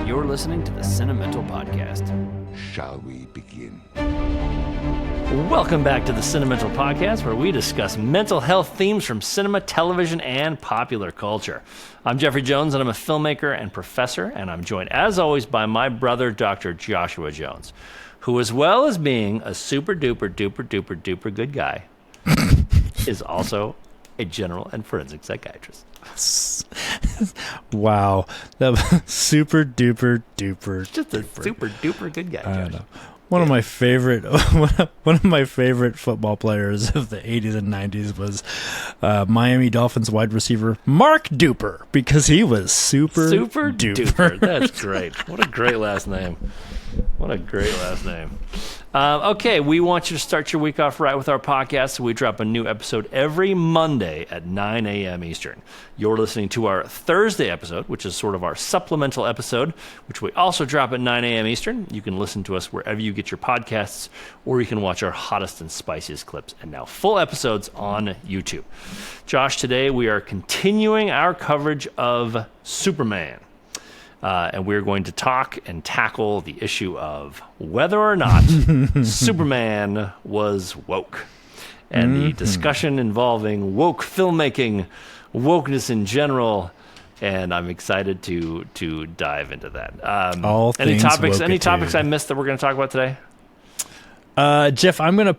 You're listening to the Cinemental Podcast. Shall we begin? Welcome back to the Cinemental Podcast, where we discuss mental health themes from cinema, television, and popular culture. I'm Jeffrey Jones, and I'm a filmmaker and professor, and I'm joined, as always, by my brother, Dr. Joshua Jones, who, as well as being a super-duper good guy, is also a general and forensic psychiatrist. Wow, that was super duper. Just a super duper good guy, I Josh. know. One of my favorite football players of the 80s and 90s was Miami Dolphins wide receiver Mark Duper, because he was super duper. That's great. What a great last name. Okay, we want you to start your week off right with our podcast. So we drop a new episode every Monday at 9 a.m. Eastern. You're listening to our Thursday episode, which is sort of our supplemental episode, which we also drop at 9 a.m. Eastern. You can listen to us wherever you get your podcasts, or you can watch our hottest and spiciest clips, and now full episodes on YouTube. Josh, today we are continuing our coverage of Superman. And we're going to talk and tackle the issue of whether or not Superman was woke. And the discussion involving woke filmmaking, wokeness in general, and I'm excited to dive into that. Any topics I missed that we're going to talk about today? Jeff, I'm gonna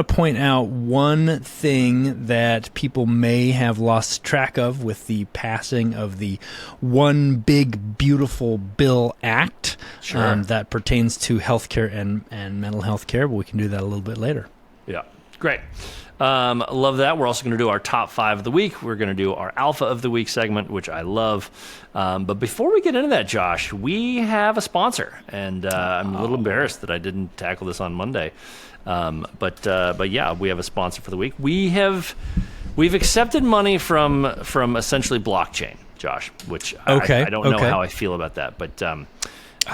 point out one thing that people may have lost track of with the passing of the One Big Beautiful Bill Act. Sure. That pertains to healthcare and mental health care, but we can do that a little bit later. Yeah, great. Love that. We're also going to do our top 5 of the week. We're going to do our alpha of the week segment, which I love. But before we get into that, Josh, we have a sponsor, and I'm a little embarrassed that I didn't tackle this on Monday. But yeah, we have a sponsor for the week. We've accepted money from essentially blockchain, Josh, which I don't know how I feel about that, but I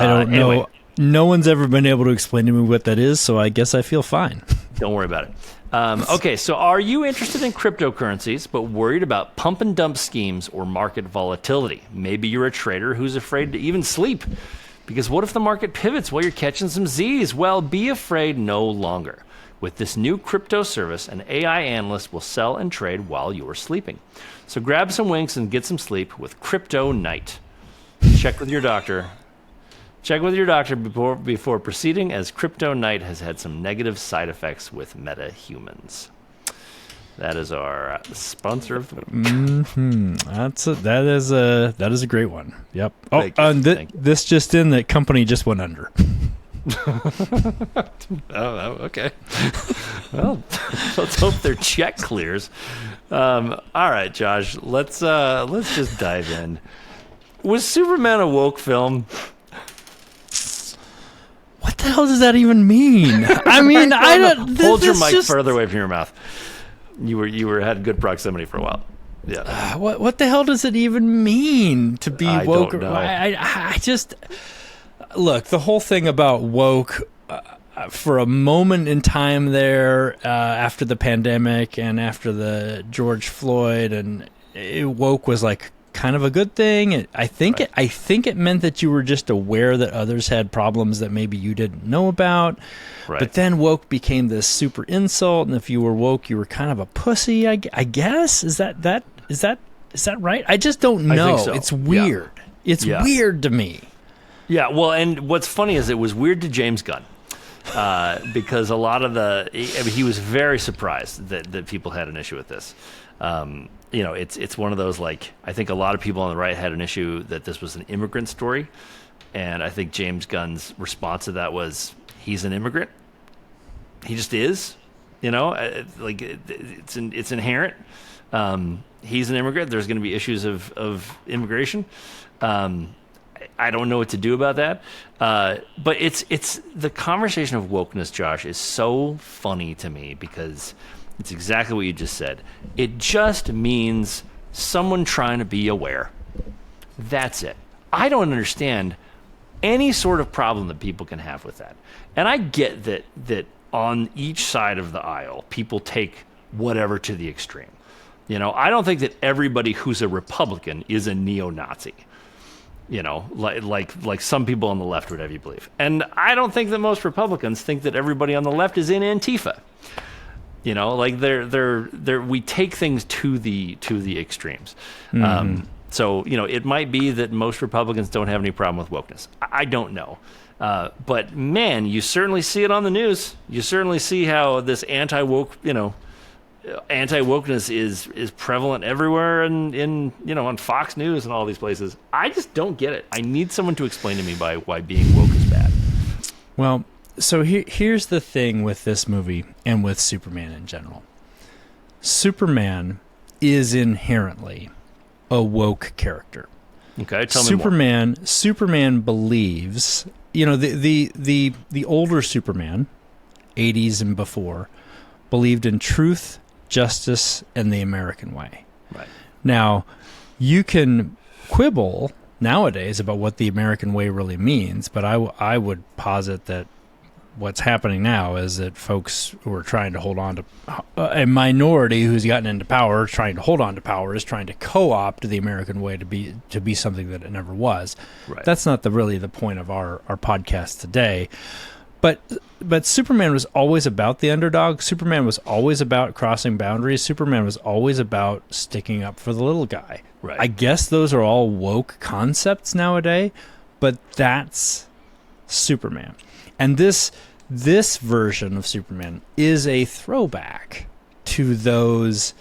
don't know. No one's ever been able to explain to me what that is, so I guess I feel fine. Don't worry about it. Okay, so are you interested in cryptocurrencies but worried about pump and dump schemes or market volatility? Maybe you're a trader who's afraid to even sleep. Because what if the market pivots while you're catching some Z's? Well, be afraid no longer. With this new crypto service, an AI analyst will sell and trade while you're sleeping. So grab some winks and get some sleep with Crypto Night. Check with your doctor before proceeding, as Crypto Night has had some negative side effects with Metahumans. That is our sponsor of the week. That is a great one. Yep. This just in, that company just went under. Okay. Well, let's hope their check clears. All right, Josh. Let's just dive in. Was Superman a woke film? What the hell does that even mean? I mean, I don't. Hold your mic further away from your mouth. You had good proximity for a while. Yeah. What the hell does it even mean to be woke? Don't know. I just look, the whole thing about woke for a moment in time there after the pandemic and after the George Floyd, and woke was like kind of a good thing. I think it meant that you were just aware that others had problems that maybe you didn't know about. Right. But then woke became this super insult, and if you were woke, you were kind of a pussy. I guess is that right? I just don't know. I think so. It's weird. Yeah. It's weird to me. Yeah. Well, and what's funny is it was weird to James Gunn. Because a lot of he was very surprised that people had an issue with this. It's one of those, like, I think a lot of people on the right had an issue that this was an immigrant story, and I think James Gunn's response to that was, he's an immigrant. He just is, like it's inherent. He's an immigrant. There's going to be issues of immigration. I don't know what to do about that. But it's the conversation of wokeness, Josh, is so funny to me because it's exactly what you just said. It just means someone trying to be aware. That's it. I don't understand any sort of problem that people can have with that. And I get that on each side of the aisle, people take whatever to the extreme. I don't think that everybody who's a Republican is a neo-Nazi. like some people on the left would have you believe. And I don't think that most Republicans think that everybody on the left is in Antifa. Like we take things to the extremes. So it might be that most Republicans don't have any problem with wokeness. I don't know. But man, you certainly see it on the news. You certainly see how this anti-wokeness is prevalent everywhere and on Fox News and all these places. I just don't get it. I need someone to explain to me why being woke is bad. Well, so here's the thing with this movie and with Superman in general. Superman is inherently a woke character. Okay, tell me more. Superman believes, the older Superman, 80s and before, believed in truth, justice, and the American way. Right. Now, you can quibble nowadays about what the American way really means, but I would posit that what's happening now is that folks who are trying to hold on to a minority who's gotten into power, trying to hold on to power, is trying to co-opt the American way to be something that it never was. Right. That's not really the point of our podcast today. But Superman was always about the underdog. Superman was always about crossing boundaries. Superman was always about sticking up for the little guy. Right. I guess those are all woke concepts nowadays, but that's Superman. And this version of Superman is a throwback to those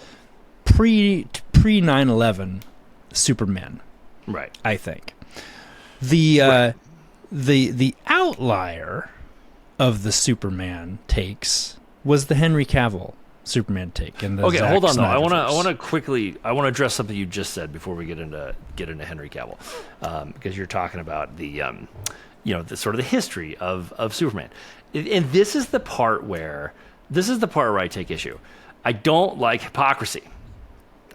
pre 9/11 Supermen. Right. I think. The outlier of the Superman takes was the Henry Cavill Superman take. And okay, Zack hold on though. I Snyderverse. want to address something you just said before we get into Henry Cavill, because you're talking about the the sort of the history of Superman, and this is the part where I take issue. I don't like hypocrisy.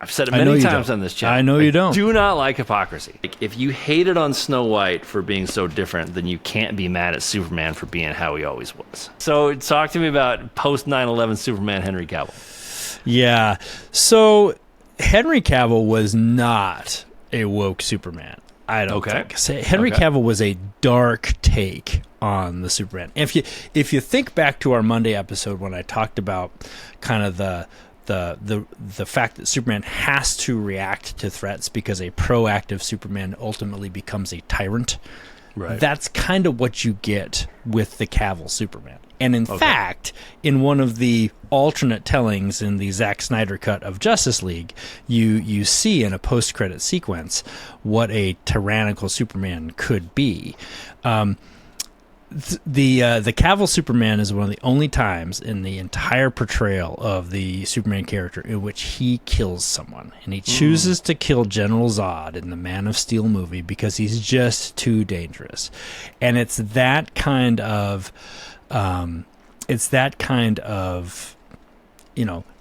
I've said it many times on this channel. I know you don't. I do not like hypocrisy. If you hated on Snow White for being so different, then you can't be mad at Superman for being how he always was. So talk to me about post 9/11 Superman Henry Cavill. Yeah. So Henry Cavill was not a woke Superman. I don't think. So Henry Cavill was a dark take on the Superman. If you think back to our Monday episode when I talked about kind of the fact that Superman has to react to threats because a proactive Superman ultimately becomes a tyrant. Right. That's kind of what you get with the Cavill Superman. And in fact, in one of the alternate tellings in the Zack Snyder cut of Justice League, you see in a post-credit sequence what a tyrannical Superman could be. The Cavill Superman is one of the only times in the entire portrayal of the Superman character in which he kills someone, and he chooses to kill General Zod in the Man of Steel movie because he's just too dangerous. And it's that kind of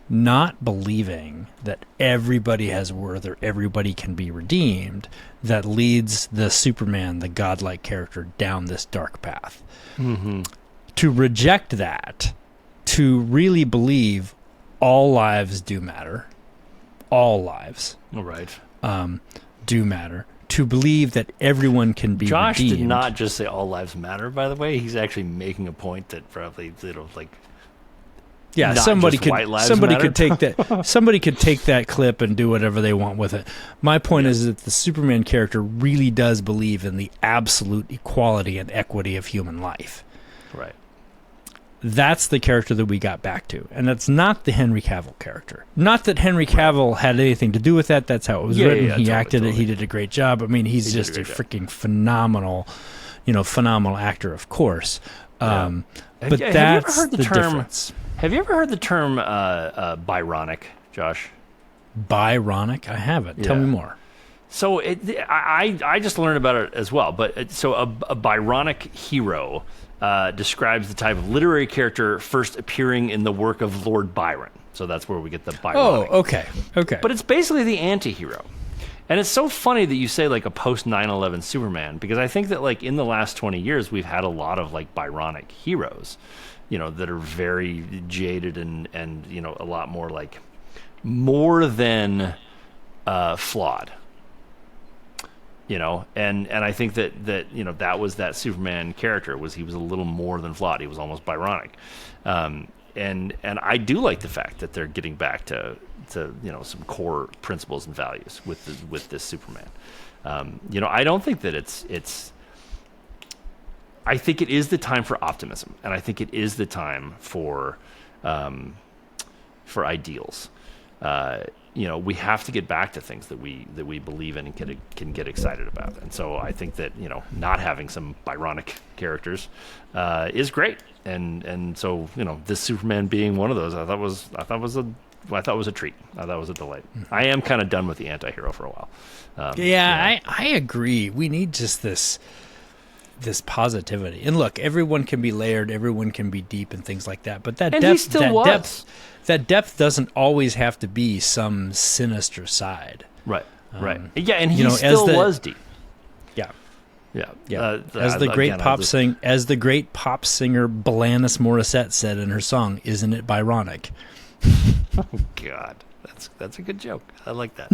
not believing that everybody has worth or everybody can be redeemed that leads the Superman, the godlike character, down this dark path. Mm-hmm. To reject that, to really believe all lives do matter, all lives do matter, to believe that everyone can be Josh redeemed. did not just say all lives matter, by the way. He's actually making a point that probably, yeah, not somebody just white lives could matter. take that. Somebody could take that clip and do whatever they want with it. My point is that the Superman character really does believe in the absolute equality and equity of human life. Right. That's the character that we got back to, and that's not the Henry Cavill character. Not that Henry Cavill had anything to do with that. That's how it was written. He acted it. He did a great job. I mean, he's just a freaking phenomenal actor, of course. But that's the difference. Have you ever heard the term Byronic, Josh? Byronic? I haven't. Tell me more. So I just learned about it as well. But a Byronic hero describes the type of literary character first appearing in the work of Lord Byron. So that's where we get the Byronic. Oh, okay. But it's basically the anti-hero. And it's so funny that you say like a post 9/11 Superman, because I think that like in the last 20 years we've had a lot of like Byronic heroes, that are very jaded and a lot more like more than flawed. and I think that that was that Superman character, was he was a little more than flawed. He was almost Byronic. And I do like the fact that they're getting back to some core principles and values with this Superman. I don't think that it's I think it is the time for optimism, and I think it is the time for ideals. We have to get back to things that we believe in and can get excited about. And so I think that not having some Byronic characters is great. And so this Superman being one of those, I thought was a treat. I thought it was a delight. Mm-hmm. I am kind of done with the anti-hero for a while. I agree. We need just this positivity. And look, everyone can be layered, everyone can be deep and things like that. But that depth doesn't always have to be some sinister side. Right. Right. Yeah, and he still was deep. Yeah. Yeah. As the great pop singer Blanis Morissette said in her song, "Isn't it Byronic?" Oh God. That's a good joke. I like that.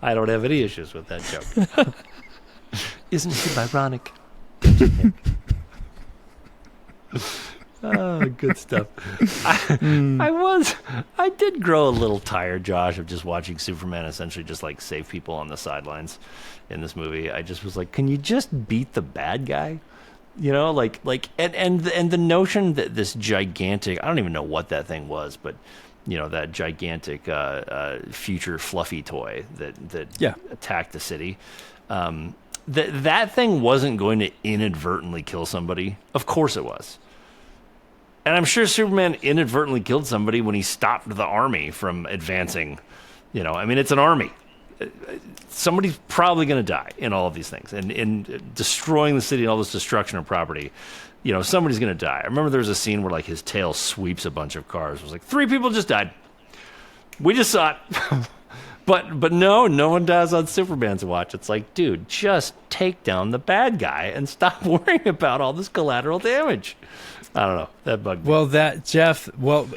I don't have any issues with that joke. Isn't it Byronic? Oh, good stuff. I did grow a little tired, Josh, of just watching Superman essentially just like save people on the sidelines in this movie. I just was like, can you just beat the bad guy? And the notion that this gigantic, I don't even know what that thing was, but that gigantic future fluffy toy that attacked the city. That thing wasn't going to inadvertently kill somebody. Of course it was. And I'm sure Superman inadvertently killed somebody when he stopped the army from advancing. It's an army. Somebody's probably going to die in all of these things. And in destroying the city and all this destruction of property, somebody's going to die. I remember there was a scene where, like, his tail sweeps a bunch of cars. It was like, 3 people just died. We just saw it. But no one dies on Superman's watch. It's like, dude, just take down the bad guy and stop worrying about all this collateral damage. I don't know. That bugged me. Well,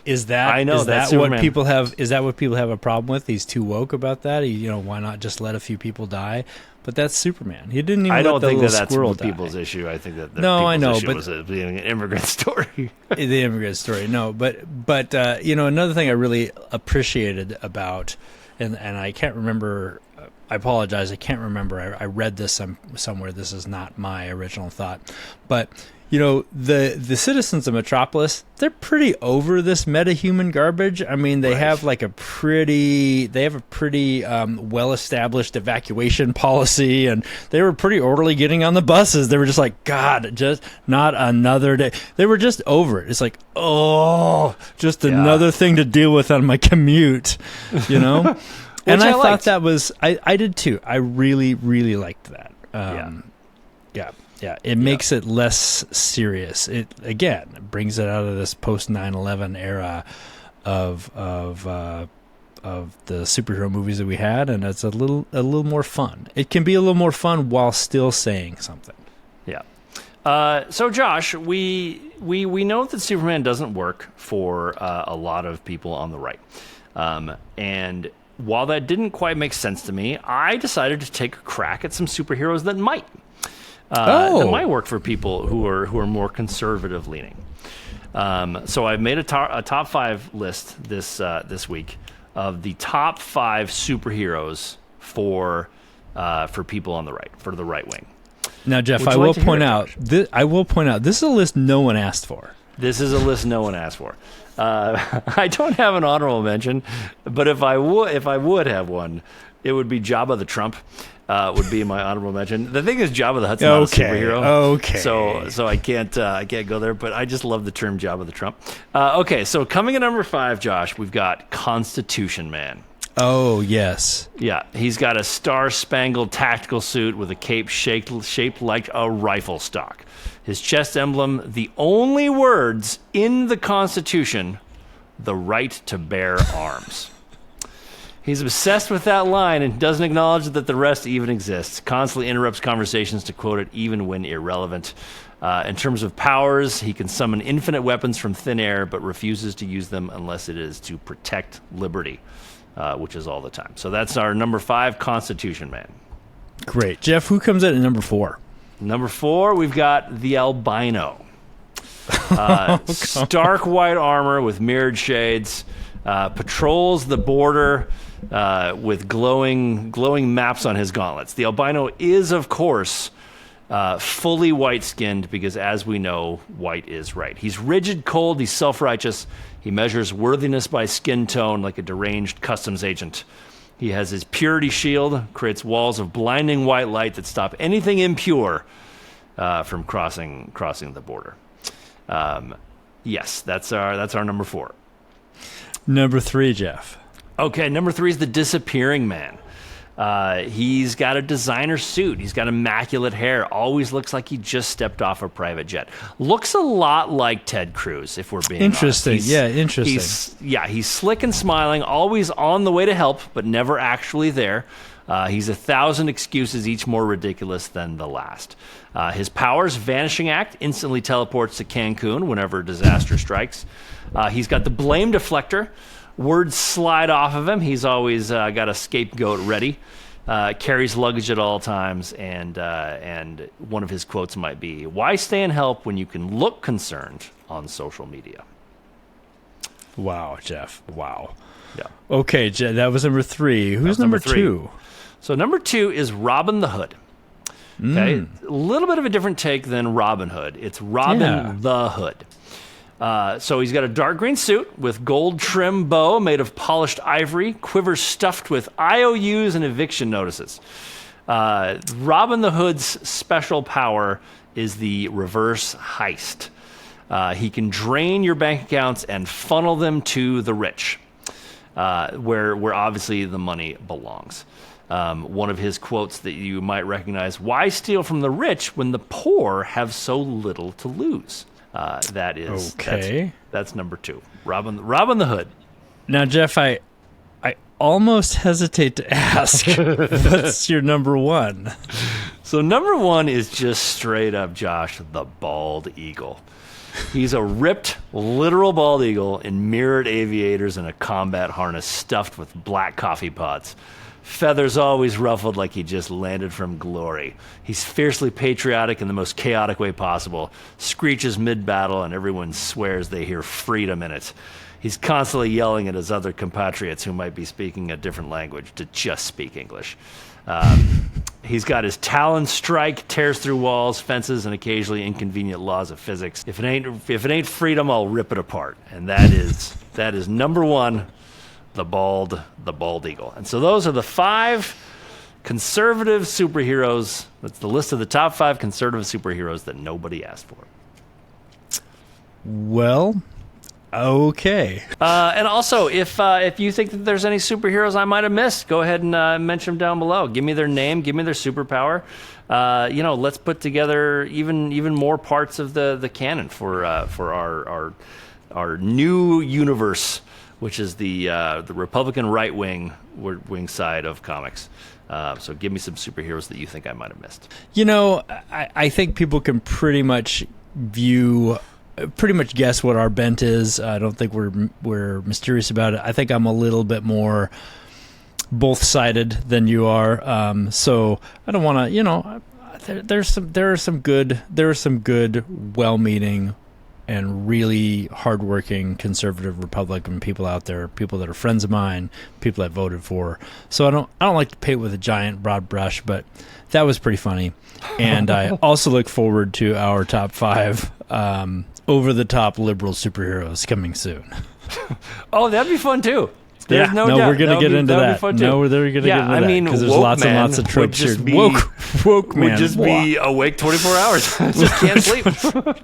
is that what people have? Is that what people have a problem with? He's too woke about that. Why not just let a few people die? But that's Superman. He didn't even. I don't think that's what people's issue. I think that I know, issue was it being an immigrant story. The immigrant story. No, but another thing I really appreciated about, and I can't remember. I apologize. I can't remember. I read this somewhere. This is not my original thought, but. The citizens of Metropolis, they're pretty over this metahuman garbage. I mean, they have a pretty well-established evacuation policy, and they were pretty orderly getting on the buses. They were just like, God, just not another day. They were just over it. It's like, just another thing to deal with on my commute, And I thought that was, I did too. I really, really liked that. Yeah, it makes it less serious. It brings it out of this post 9/11 era of the superhero movies that we had, and it's a little more fun. It can be a little more fun while still saying something. Yeah. So Josh, we know that Superman doesn't work for a lot of people on the right, and while that didn't quite make sense to me, I decided to take a crack at some superheroes that might. That might work for people who are more conservative leaning. So I've made a top 5 list this week of the top 5 superheroes for people on the right, for the right wing. Now, Jeff, I will point out this is a list no one asked for. This is a list no one asked for. I don't have an honorable mention, but if I would have one, it would be Jabba the Trump. Would be my honorable mention. The thing is, Jabba the Hutt's not a superhero. Okay. So I can't go there. But I just love the term Jabba the Trump. Okay, so coming at number 5, Josh, we've got Constitution Man. Oh yes. Yeah, he's got a star-spangled tactical suit with a cape shaped like a rifle stock. His chest emblem: the only words in the Constitution, the right to bear arms. He's obsessed with that line and doesn't acknowledge that the rest even exists. Constantly interrupts conversations to quote it even when irrelevant. In terms of powers, he can summon infinite weapons from thin air, but refuses to use them unless it is to protect liberty, which is all the time. So that's our number 5, Constitution Man. Great. Jeff, who comes in at number 4? Number 4, we've got the albino. Stark white armor with mirrored shades, patrols the border with glowing maps on his gauntlets. The albino is, of course, fully white-skinned because, as we know, white is right. He's rigid, cold, he's self-righteous. He measures worthiness by skin tone like a deranged customs agent. He has his purity shield, creates walls of blinding white light that stop anything impure from crossing the border. Yes, that's our number 4. Number 3, Jeff. Okay, number 3 is the disappearing man. He's got a designer suit. He's got immaculate hair. Always looks like he just stepped off a private jet. Looks a lot like Ted Cruz, if we're being interesting. honest. Interesting. He's slick and smiling, always on the way to help, but never actually there. He's 1,000 excuses, each more ridiculous than the last. His powers, Vanishing Act, instantly teleports to Cancun whenever disaster strikes. He's got the blame deflector. Words slide off of him. He's always got a scapegoat ready. Carries luggage at all times, and one of his quotes might be, "Why stay and help when you can look concerned on social media?" Wow, Jeff. Wow. Yeah. Okay, that was number 3. Who's number 2? So number 2 is Robin the Hood. Okay, a little bit of a different take than Robin Hood. It's Robin the Hood. So he's got a dark green suit with gold trim bow made of polished ivory, quivers stuffed with IOUs and eviction notices. Robin the Hood's special power is the reverse heist. He can drain your bank accounts and funnel them to the rich, where obviously the money belongs. One of his quotes that you might recognize: "Why steal from the rich when the poor have so little to lose?" That is okay. That's number 2. Robin the Hood. Now, Jeff, I almost hesitate to ask, what's your number 1? So number 1 is just straight up, Josh, the bald eagle. He's a ripped, literal bald eagle in mirrored aviators and a combat harness stuffed with black coffee pods. Feathers always ruffled like he just landed from glory. He's fiercely patriotic in the most chaotic way possible, screeches mid-battle, and everyone swears they hear freedom in it. He's constantly yelling at his other compatriots who might be speaking a different language to just speak English. He's got his talon strike, tears through walls, fences, and occasionally inconvenient laws of physics. If it ain't freedom, I'll rip it apart. And that is number 1. The bald eagle. And so those are the 5 conservative superheroes. That's the list of the top 5 conservative superheroes that nobody asked for. Well, okay. And also, if you think that there's any superheroes I might have missed, go ahead and mention them down below. Give me their name. Give me their superpower. Let's put together even more parts of the canon for our new universe, which is the Republican right-wing side of comics. So give me some superheroes that you think I might have missed. I think people can pretty much guess what our bent is. I don't think we're mysterious about it. I think I'm a little bit more both-sided than you are. So I don't want to, there are some good, well-meaning and really hardworking conservative Republican people out there, people that are friends of mine, people I voted for. So I don't like to paint with a giant broad brush, but that was pretty funny. And I also look forward to our top 5 over-the-top liberal superheroes coming soon. Oh, that'd be fun too. There's no doubt. We're going to get into that. We're going to get into that because there's lots and lots of tropes here. Woke man would just be awake 24 hours. Just can't sleep.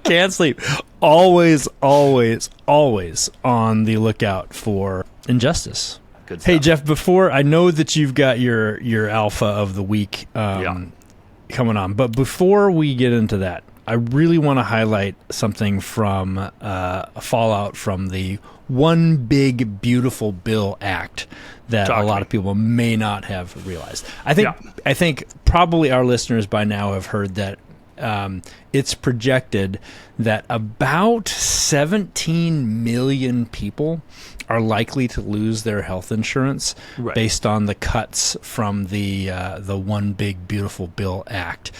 Can't sleep. Always on the lookout for injustice. Good stuff. Hey, Jeff, before I know that you've got your alpha of the week coming on, but before we get into that, I really want to highlight something from a fallout from the One Big Beautiful Bill Act that a lot of people may not have realized. I think probably our listeners by now have heard that it's projected that about 17 million people are likely to lose their health insurance based on the cuts from the One Big Beautiful Bill Act.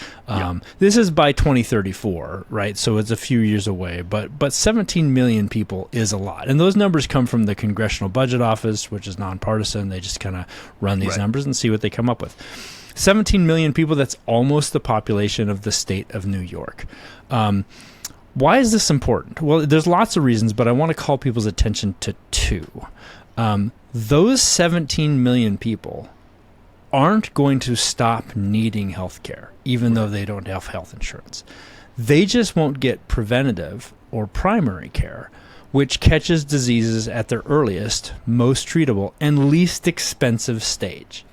This is by 2034, right? So it's a few years away, but 17 million people is a lot. And those numbers come from the Congressional Budget Office, which is nonpartisan. They just kind of run these numbers and see what they come up with. 17 million people, that's almost the population of the state of New York. Why is this important? Well, there's lots of reasons, but I want to call people's attention to two. Those 17 million people aren't going to stop needing health care, even though they don't have health insurance. They just won't get preventative or primary care, which catches diseases at their earliest, most treatable, and least expensive stage.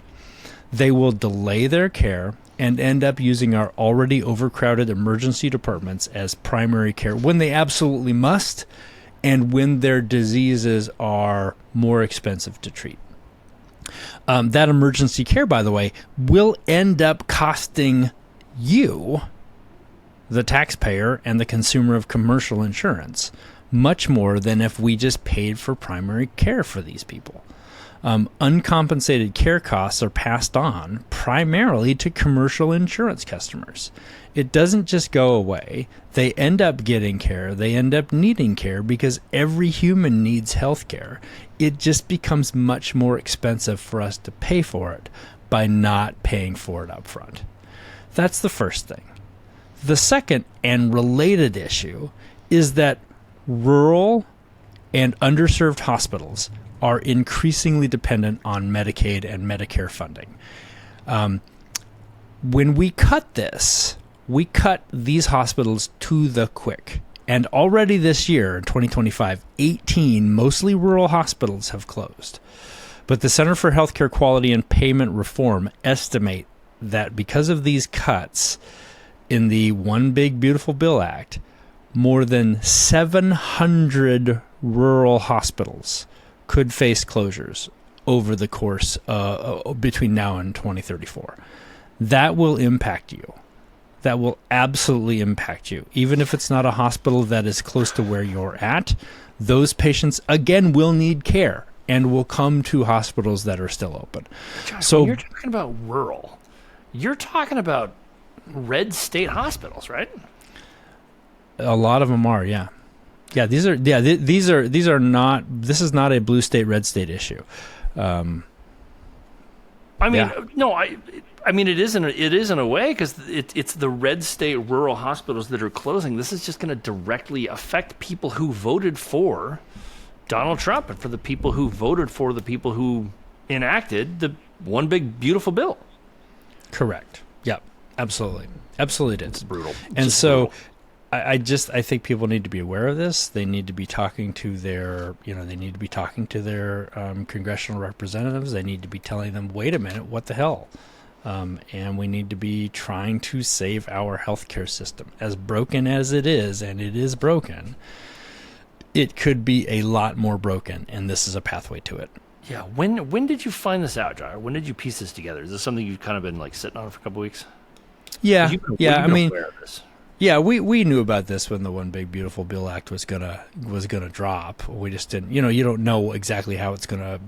They will delay their care and end up using our already overcrowded emergency departments as primary care when they absolutely must, and when their diseases are more expensive to treat. That emergency care, by the way, will end up costing you, the taxpayer and the consumer of commercial insurance, much more than if we just paid for primary care for these people. Uncompensated care costs are passed on primarily to commercial insurance customers. It doesn't just go away. They end up getting care. They end up needing care because every human needs health care. It just becomes much more expensive for us to pay for it by not paying for it up front. That's the first thing. The second and related issue is that rural and underserved hospitals are increasingly dependent on Medicaid and Medicare funding. When we cut this, we cut these hospitals to the quick. And already this year, in 2025, 18 mostly rural hospitals have closed. But the Center for Healthcare Quality and Payment Reform estimate that because of these cuts in the One Big Beautiful Bill Act, more than 700 rural hospitals could face closures over the course between now and 2034. That will impact you. That will absolutely impact you. Even if it's not a hospital that is close to where you're at, those patients, again, will need care and will come to hospitals that are still open. Josh, so when you're talking about rural, you're talking about red state hospitals, right? A lot of them are, yeah. Yeah, these are not. This is not a blue state, red state issue. I mean, it is in a way because it's the red state rural hospitals that are closing. This is just going to directly affect people who voted for Donald Trump and for the people who voted for the people who enacted the One Big Beautiful Bill. Correct. Yep. Absolutely. Absolutely, it's brutal. And so. Brutal. I think people need to be aware of this. They need to be talking to their, congressional representatives. They need to be telling them, wait a minute, what the hell? And we need to be trying to save our healthcare system. As broken as it is, and it is broken, it could be a lot more broken, and this is a pathway to it. Yeah. When did you find this out, Jar? When did you piece this together? Is this something you've kind of been like sitting on for a couple weeks? Yeah. I mean. Aware of this? Yeah, we knew about this when the One Big Beautiful Bill Act was gonna drop. We just didn't, you don't know exactly how it's gonna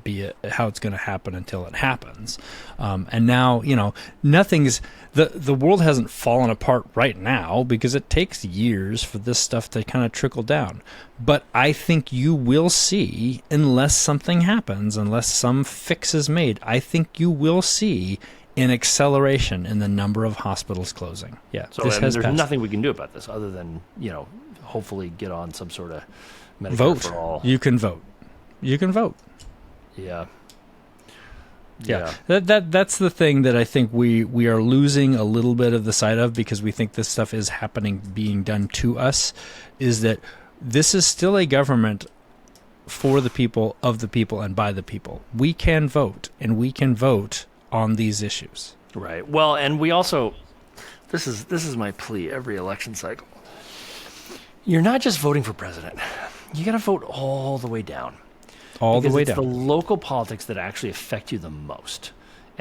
happen until it happens. And now, nothing's the world hasn't fallen apart right now because it takes years for this stuff to kind of trickle down. But I think you will see, unless something happens, unless some fix is made, I think you will see an acceleration in the number of hospitals closing. Yeah. So there's nothing we can do about this other than, hopefully get on some sort of Medicare vote for all. You can vote. Yeah. That's the thing that I think we are losing a little bit of the sight of because we think this stuff is being done to us, is that this is still a government for the people, of the people, and by the people. We can vote, and we can vote on these issues. Right. Well, and we also, this is my plea every election cycle. You're not just voting for president. You got to vote all the way down. All the way down. It's the local politics that actually affect you the most.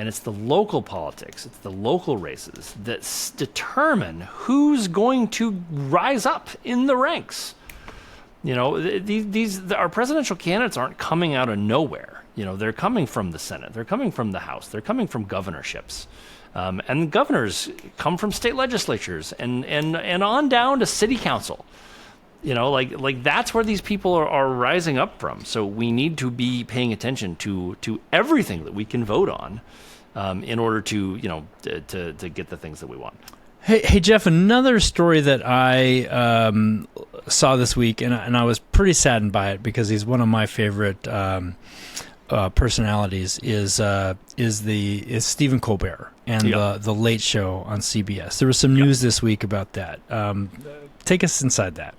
and it's the local politics, it's the local races that determine who's going to rise up in the ranks. You know, our presidential candidates aren't coming out of nowhere. You know, they're coming from the Senate, they're coming from the House, they're coming from governorships. And governors come from state legislatures and on down to city council. You know, like that's where these people are rising up from. So we need to be paying attention to everything that we can vote on in order to, you know, to get the things that we want. Hey, Jeff, another story that I saw this week, and I was pretty saddened by it because he's one of my favorite personalities, is Stephen Colbert and the Late Show on CBS. There was some news this week about that. Take us inside that.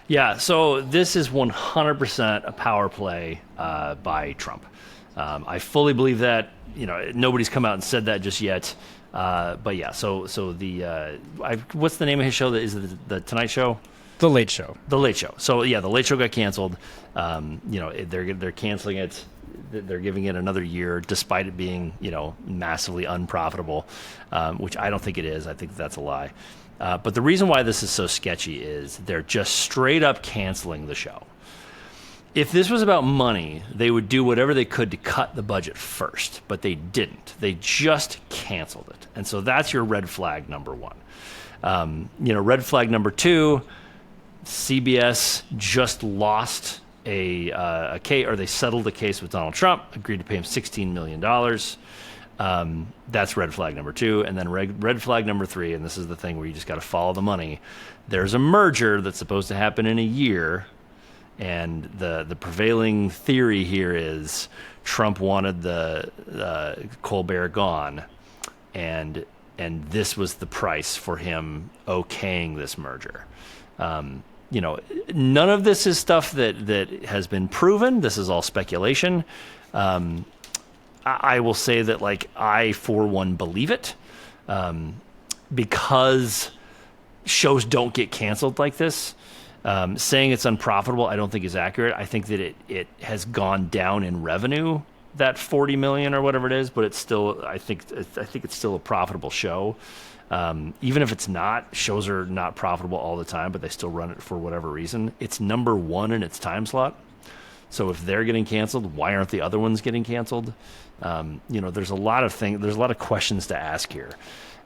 Yeah, so this is 100% a power play by Trump. I fully believe that. You know, nobody's come out and said that just yet. But yeah, so the what's the name of his show? Is it the Tonight Show? The Late Show. The Late Show. So yeah, the Late Show got canceled. You know, they're canceling it. They're giving it another year, despite it being, you know, massively unprofitable, which I don't think it is. I think that's a lie. But the reason why this is so sketchy is they're just straight up canceling the show. If this was about money, they would do whatever they could to cut the budget first, but they didn't. They just canceled it. And so that's your red flag number one. You know, red flag number two, CBS just lost a case, or they settled a case with Donald Trump, agreed to pay him $16 million. That's red flag number two. And then red flag number three, and this is the thing where you just got to follow the money. There's a merger that's supposed to happen in a year. And the prevailing theory here is Trump wanted the Colbert gone, and this was the price for him okaying this merger. You know, none of this is stuff that has been proven. This is all speculation. I will say that, like, I, for one, believe it, because shows don't get canceled like this. Saying it's unprofitable, I don't think is accurate. I think that it has gone down in revenue, that 40 million or whatever it is, but it's still, I think it's still a profitable show. Even if it's not, shows are not profitable all the time, but they still run it for whatever reason. It's number one in its time slot. So if they're getting canceled, why aren't the other ones getting canceled? You know, there's a lot of questions to ask here.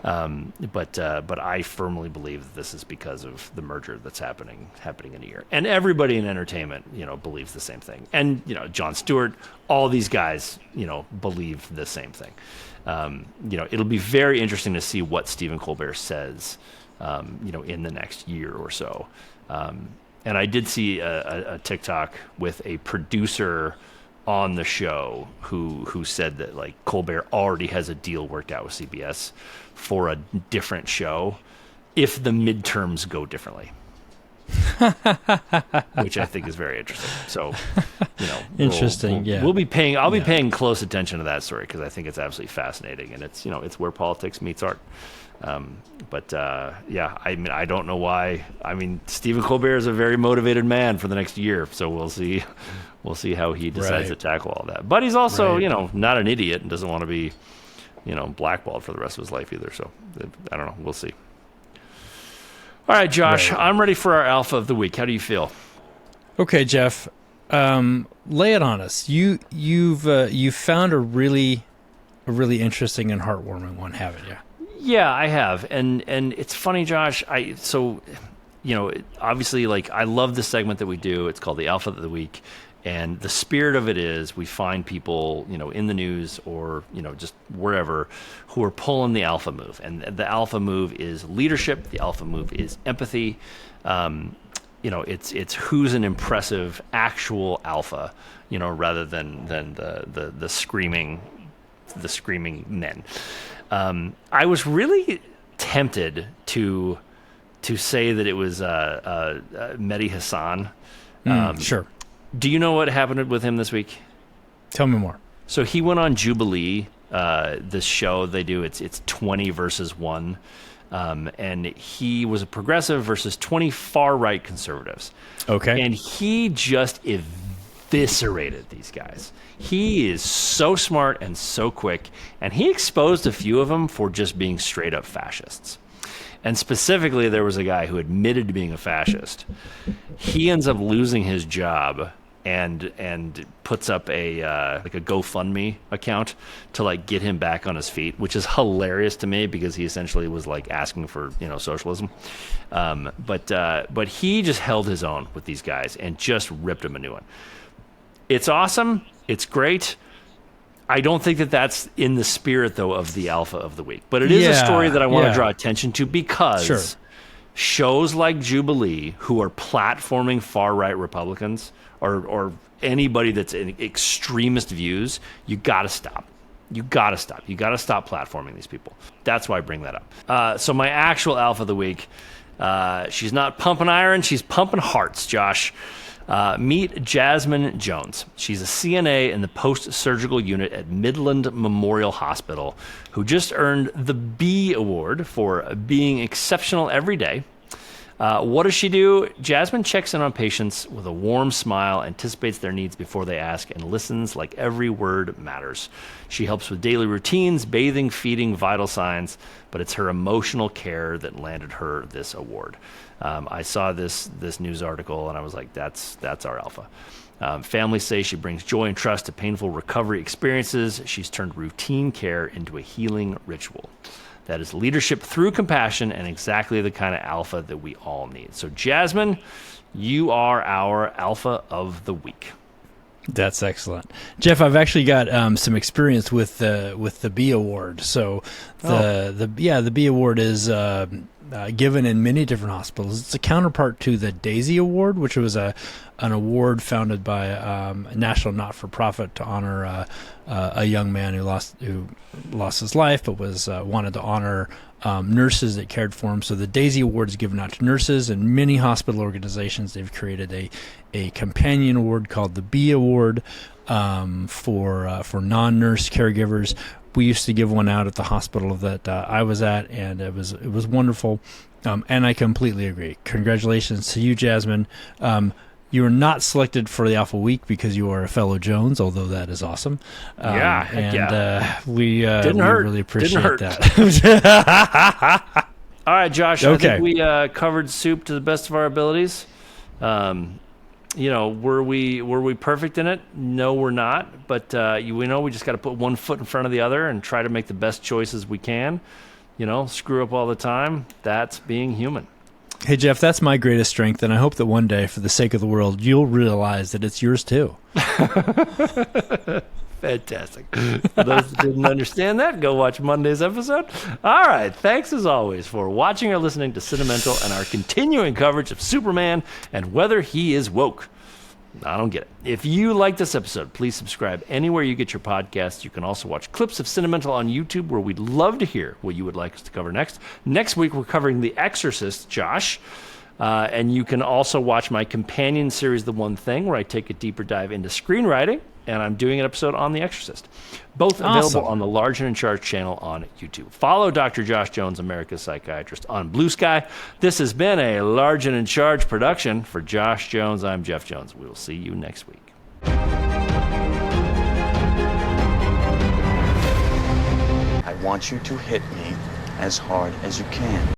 But I firmly believe that this is because of the merger that's happening in a year. And everybody in entertainment, you know, believes the same thing. And, you know, Jon Stewart, all these guys, you know, believe the same thing. You know, it'll be very interesting to see what Stephen Colbert says, you know, in the next year or so. And I did see a TikTok with a producer on the show who said that, like, Colbert already has a deal worked out with CBS for a different show if the midterms go differently. Which I think is very interesting. So, you know, interesting. I'll be paying close attention to that story because I think it's absolutely fascinating, and it's, you know, it's where politics meets art. Yeah, I mean, I don't know why. I mean, Stephen Colbert is a very motivated man for the next year, so we'll see how he decides to tackle all that. But he's also, you know, not an idiot and doesn't want to be, you know, blackballed for the rest of his life either. So I don't know. We'll see. All right, Josh, I'm ready for our alpha of the week. How do you feel? Okay, Jeff, lay it on us. You've found a really interesting and heartwarming one, haven't you? Yeah, I have, and it's funny, Josh. You know, obviously, like, I love this segment that we do. It's called the Alpha of the Week, and the spirit of it is we find people, you know, in the news or, you know, just wherever, who are pulling the alpha move, and the alpha move is leadership. The alpha move is empathy. You know, it's who's an impressive actual alpha, you know, rather than the screaming men. I was really tempted to say that it was Mehdi Hassan. Sure. Do you know what happened with him this week? Tell me more. So he went on Jubilee, this show they do. It's 20 versus 1. And he was a progressive versus 20 far-right conservatives. Okay. And he just eviscerated these guys. He is so smart and so quick, and he exposed a few of them for just being straight up fascists. And specifically, there was a guy who admitted to being a fascist. He ends up losing his job and puts up a like a GoFundMe account to like get him back on his feet, which is hilarious to me because he essentially was like asking for socialism. But he just held his own with these guys and just ripped him a new one. It's awesome. It's great. I don't think that that's in the spirit, though, of the Alpha of the Week. But it is a story that I want to draw attention to because shows like Jubilee, who are platforming far-right Republicans or anybody that's in extremist views, you got to stop. You got to stop. You got to stop platforming these people. That's why I bring that up. So my actual Alpha of the Week, she's not pumping iron, she's pumping hearts, Josh. Meet Jasmine Jones. She's a CNA in the post-surgical unit at Midland Memorial Hospital who just earned the B Award for being exceptional every day. What does she do? Jasmine checks in on patients with a warm smile, anticipates their needs before they ask, and listens like every word matters. She helps with daily routines, bathing, feeding, vital signs, but it's her emotional care that landed her this award. I saw this news article and I was like, that's our Alpha. Families say she brings joy and trust to painful recovery experiences. She's turned routine care into a healing ritual. That is leadership through compassion and exactly the kind of Alpha that we all need. So Jasmine, you are our Alpha of the Week. That's excellent, Jeff. I've actually got some experience with the B Award. So the B Award is given in many different hospitals. It's a counterpart to the Daisy Award, which was an award founded by a national not-for-profit to honor a young man who lost his life, but was wanted to honor nurses that cared for him. So the Daisy Award is given out to nurses, and many hospital organizations, they've created a companion award called the B Award for non-nurse caregivers. We used to give one out at the hospital that I was at, and it was wonderful. And I completely agree. Congratulations to you, Jasmine. You were not selected for the Alpha Week because you are a fellow Jones, although that is awesome. We really appreciate that. All right, Josh. Okay. I think we covered soup to the best of our abilities. Were we perfect in it? No, we're not. But we just got to put one foot in front of the other and try to make the best choices we can. Screw up all the time. That's being human. Hey, Jeff, that's my greatest strength, and I hope that one day, for the sake of the world, you'll realize that it's yours too. Fantastic. For those that didn't understand that, go watch Monday's episode. All right. Thanks, as always, for watching or listening to Cinemental and our continuing coverage of Superman and whether he is woke. I don't get it. If you like this episode, please subscribe anywhere you get your podcasts. You can also watch clips of Cinemental on YouTube, where we'd love to hear what you would like us to cover next. Next week, we're covering The Exorcist, Josh. And you can also watch my companion series, The One Thing, where I take a deeper dive into screenwriting, and I'm doing an episode on The Exorcist. Both available on the Large and in Charge channel on YouTube. Follow Dr. Josh Jones, America's Psychiatrist, on Blue Sky. This has been a Large and in Charge production. For Josh Jones, I'm Jeff Jones. We will see you next week. I want you to hit me as hard as you can.